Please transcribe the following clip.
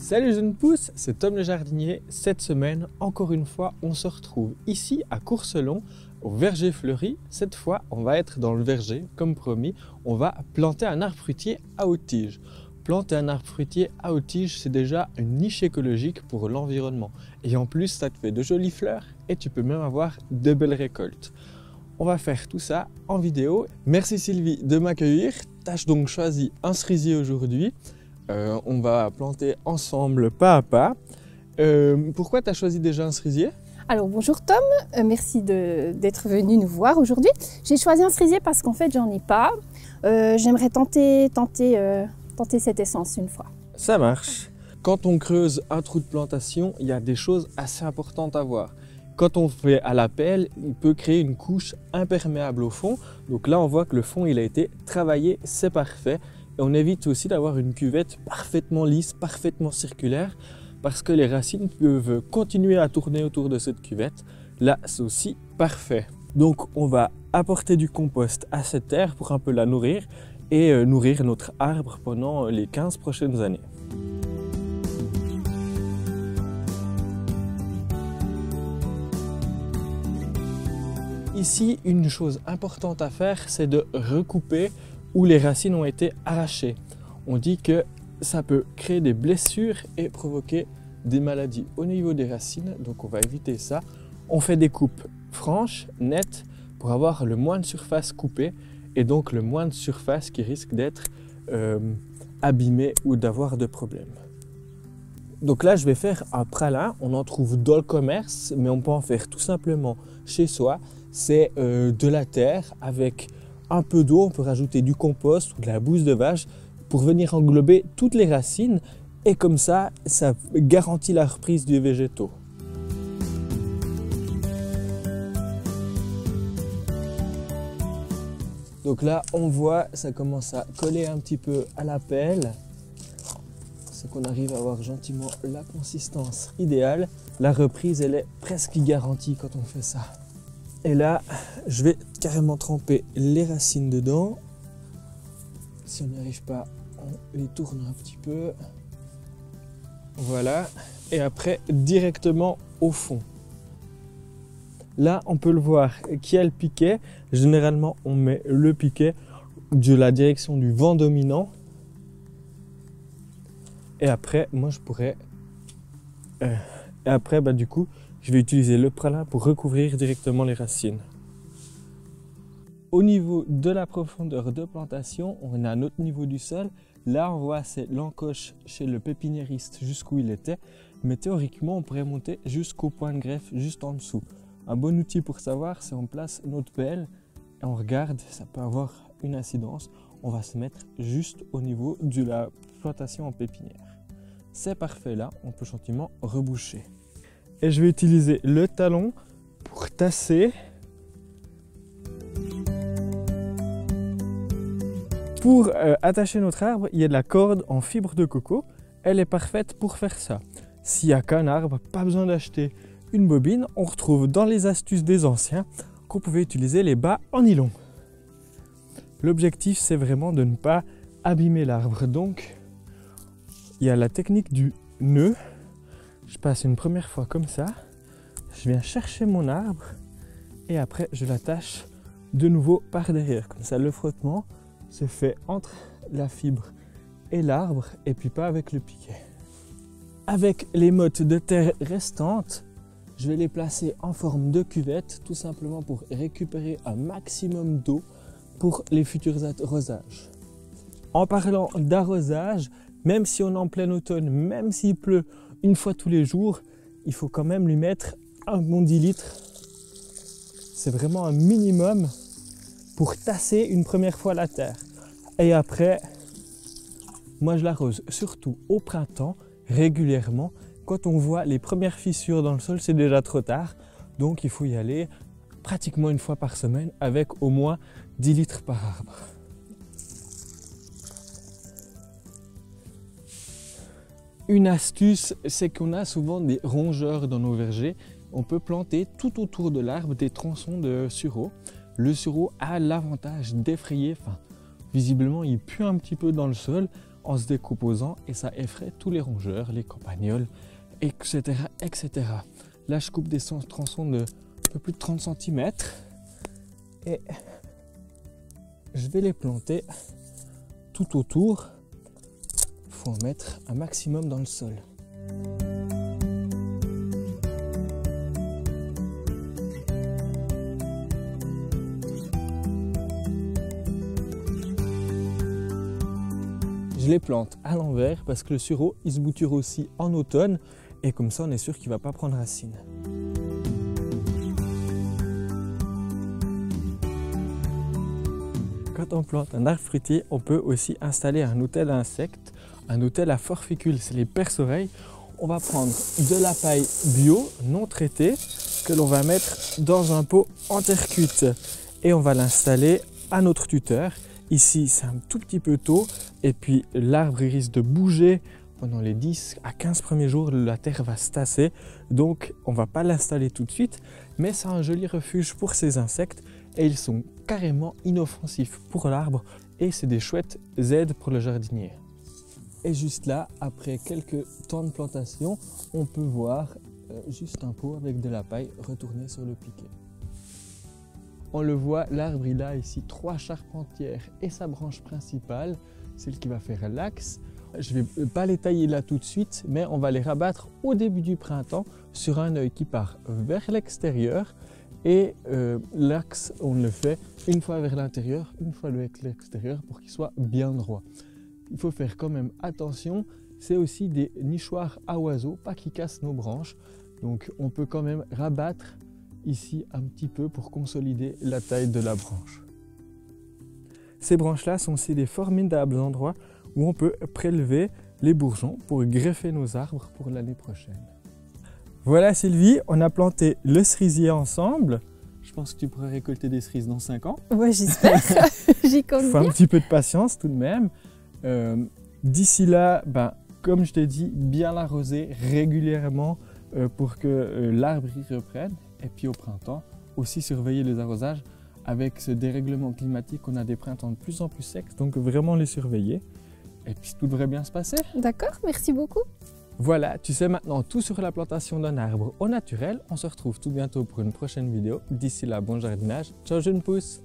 Salut jeunes pousses, c'est Tom le jardinier. Cette semaine, encore une fois, on se retrouve ici à Courcelon, au verger fleuri. Cette fois, on va être dans le verger, comme promis. On va planter un arbre fruitier à haute tige. Planter un arbre fruitier à haute tige, c'est déjà une niche écologique pour l'environnement. Et en plus, ça te fait de jolies fleurs et tu peux même avoir de belles récoltes. On va faire tout ça en vidéo. Merci Sylvie de m'accueillir. T'as donc choisi un cerisier aujourd'hui. On va planter ensemble pas à pas. Pourquoi tu as choisi déjà un cerisier? Alors bonjour Tom, merci d'être venu nous voir aujourd'hui. J'ai choisi un cerisier parce qu'en fait j'en ai pas. J'aimerais tenter cette essence une fois. Ça marche. Quand on creuse un trou de plantation, il y a des choses assez importantes à voir. Quand on fait à la pelle, il peut créer une couche imperméable au fond. Donc là on voit que le fond il a été travaillé, c'est parfait. Et on évite aussi d'avoir une cuvette parfaitement lisse, parfaitement circulaire, parce que les racines peuvent continuer à tourner autour de cette cuvette. Là, c'est aussi parfait. Donc, on va apporter du compost à cette terre pour un peu la nourrir et nourrir notre arbre pendant les 15 prochaines années. Ici, une chose importante à faire, c'est de recouper où les racines ont été arrachées. On dit que ça peut créer des blessures et provoquer des maladies au niveau des racines, donc on va éviter ça. On fait des coupes franches, nettes, pour avoir le moins de surface coupée et donc le moins de surface qui risque d'être abîmée ou d'avoir de problèmes. Donc là, je vais faire un pralin. On en trouve dans le commerce, mais on peut en faire tout simplement chez soi. C'est de la terre avec un peu d'eau, on peut rajouter du compost ou de la bouse de vache pour venir englober toutes les racines et comme ça, ça garantit la reprise des végétaux. Donc là, on voit, ça commence à coller un petit peu à la pelle. C'est qu'on arrive à avoir gentiment la consistance idéale. La reprise, elle est presque garantie quand on fait ça. Et là, je vais carrément tremper les racines dedans. Si on n'y arrive pas, on les tourne un petit peu. Voilà. Et après, directement au fond. Là, on peut le voir qu'il y a le piquet. Généralement, on met le piquet de la direction du vent dominant. Et après, moi, je pourrais... Et après, du coup, je vais utiliser le pralin pour recouvrir directement les racines. Au niveau de la profondeur de plantation, on a un autre niveau du sol. Là, on voit c'est l'encoche chez le pépiniériste jusqu'où il était. Mais théoriquement, on pourrait monter jusqu'au point de greffe, juste en dessous. Un bon outil pour savoir, c'est on place notre pelle et on regarde, ça peut avoir une incidence. On va se mettre juste au niveau de la plantation en pépinière. C'est parfait là, on peut gentiment reboucher. Et je vais utiliser le talon pour tasser. Pour attacher notre arbre, il y a de la corde en fibre de coco. Elle est parfaite pour faire ça. S'il n'y a qu'un arbre, pas besoin d'acheter une bobine. On retrouve dans les astuces des anciens qu'on pouvait utiliser les bas en nylon. L'objectif, c'est vraiment de ne pas abîmer l'arbre. Donc, il y a la technique du nœud. Je passe une première fois comme ça, je viens chercher mon arbre et après je l'attache de nouveau par derrière. Comme ça le frottement se fait entre la fibre et l'arbre et puis pas avec le piquet. Avec les mottes de terre restantes, je vais les placer en forme de cuvette tout simplement pour récupérer un maximum d'eau pour les futurs arrosages. En parlant d'arrosage, même si on est en plein automne, même s'il pleut une fois tous les jours, il faut quand même lui mettre un bon 10 litres. C'est vraiment un minimum pour tasser une première fois la terre. Et après, moi je l'arrose surtout au printemps, régulièrement. Quand on voit les premières fissures dans le sol, c'est déjà trop tard. Donc il faut y aller pratiquement une fois par semaine avec au moins 10 litres par arbre. Une astuce, c'est qu'on a souvent des rongeurs dans nos vergers. On peut planter tout autour de l'arbre des tronçons de sureau. Le sureau a l'avantage d'effrayer, visiblement il pue un petit peu dans le sol. en se décomposant et ça effraie tous les rongeurs, les campagnols, etc. etc. Là, je coupe des tronçons de un peu plus de 30 cm et je vais les planter tout autour. Il faut en mettre un maximum dans le sol. Je les plante à l'envers parce que le sureau il se bouture aussi en automne et comme ça on est sûr qu'il ne va pas prendre racine. Quand on plante un arbre fruitier, on peut aussi installer un hôtel à insectes, un hôtel à forficules, c'est les perce-oreilles. On va prendre de la paille bio non traitée que l'on va mettre dans un pot en terre cuite et on va l'installer à notre tuteur. Ici, c'est un tout petit peu tôt et puis l'arbre risque de bouger pendant les 10 à 15 premiers jours. La terre va se tasser, donc on ne va pas l'installer tout de suite, mais c'est un joli refuge pour ces insectes et ils sont carrément inoffensifs pour l'arbre et c'est des chouettes aides pour le jardinier. Et juste là, après quelques temps de plantation, on peut voir juste un pot avec de la paille retourner sur le piquet. On le voit, l'arbre il a ici 3 charpentières et sa branche principale, celle qui va faire l'axe. Je ne vais pas les tailler là tout de suite, mais on va les rabattre au début du printemps sur un œil qui part vers l'extérieur. Et l'axe, on le fait une fois vers l'intérieur, une fois vers l'extérieur pour qu'il soit bien droit. Il faut faire quand même attention, c'est aussi des nichoirs à oiseaux, pas qu'ils cassent nos branches. Donc on peut quand même rabattre ici un petit peu pour consolider la taille de la branche. Ces branches-là sont aussi des formidables endroits où on peut prélever les bourgeons pour greffer nos arbres pour l'année prochaine. Voilà Sylvie, on a planté le cerisier ensemble. Je pense que tu pourras récolter des cerises dans 5 ans. Ouais, j'espère, j'y compte Il faut bien. un petit peu de patience tout de même. D'ici là, comme je t'ai dit, bien l'arroser régulièrement pour que l'arbre y reprenne. Et puis au printemps, aussi surveiller les arrosages. Avec ce dérèglement climatique, on a des printemps de plus en plus secs, donc vraiment les surveiller. Et puis tout devrait bien se passer. D'accord, merci beaucoup. Voilà, tu sais maintenant tout sur la plantation d'un arbre au naturel. On se retrouve tout bientôt pour une prochaine vidéo. D'ici là, bon jardinage. Ciao, jeune pousse!